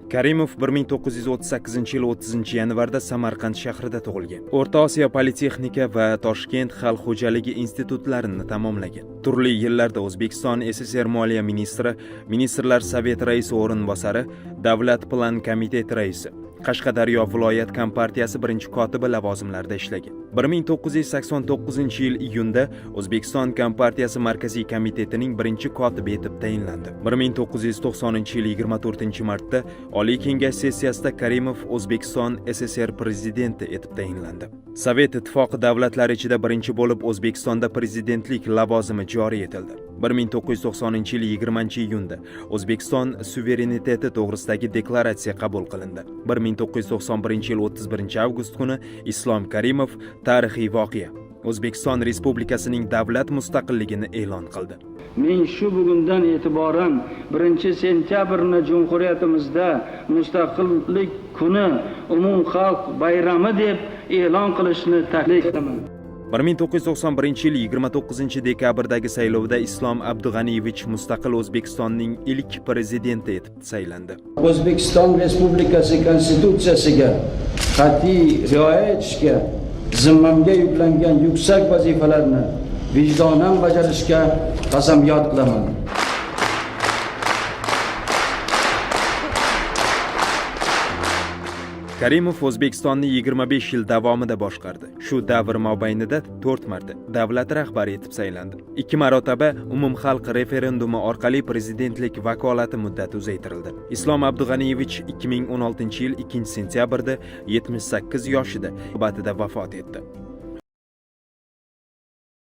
Karimov 1938-yil 30-yanvarda Samarqand shahrida tug'ilgan. O'rta Osiyo Politexnika va Toshkent xalq xo'jaligi institutlarini tamomlagan. Turli yillarda O'zbekiston SSR Moliya ministri, Ministrlar Soveti raisi o'rinbosari, Davlat plan komiteti raisi, Qashqadaryo viloyat kompartiyasi birinchi kotibi lavozimlarida ishlagan. 1989-yil iyunda O'zbekiston kompartiyasi markaziy komitetining birinchi kotibi etib tayinlandi. 1990-yil 24-martda Oliy Kengash sessiyasida Karimov O'zbekiston SSR prezidenti etib tayinlandi. Sovet ittifoqi davlatlari ichida birinchi bo'lib O'zbekistonda prezidentlik lavozimi joriy etildi. 1990-yil 20-iyunda O'zbekiston suvereniteti to'g'risidagi deklaratsiya qabul qilindi. 1991-yil 31-avgust kuni Islom Karimov tarixiy voqea O'zbekiston Respublikasining davlat mustaqilligini e'lon qildi. Men shu bugundan e'tiboran 1-sentyabrni Jumhuriyatimizda Mustaqillik kuni umumxalq bayrami deb e'lon qilishni taklif qilaman. 1991-yil 29-dekabrdagi saylovda Islom Abdug'aniyevich mustaqil O'zbekistonning ilk prezidenti etib saylandi. O'zbekiston Respublikasi Konstitutsiyasiga qat'iy rioya etishga, zimmamga yuklangan yuksak vazifalarni vijdonan bajarishga qasamyod qilaman. Karimov O'zbekistonni 25 yil davomida boshqardi. Shu davr mobaynida 4 marta davlat rahbari etib saylandi. 2 marotaba umumxalq referendumi orqali prezidentlik vakolati muddati uzaytirildi. Islom Abdug'aniyevich 2016-yil 2-sentyabrda 78 yoshida oqibatida vafot etdi.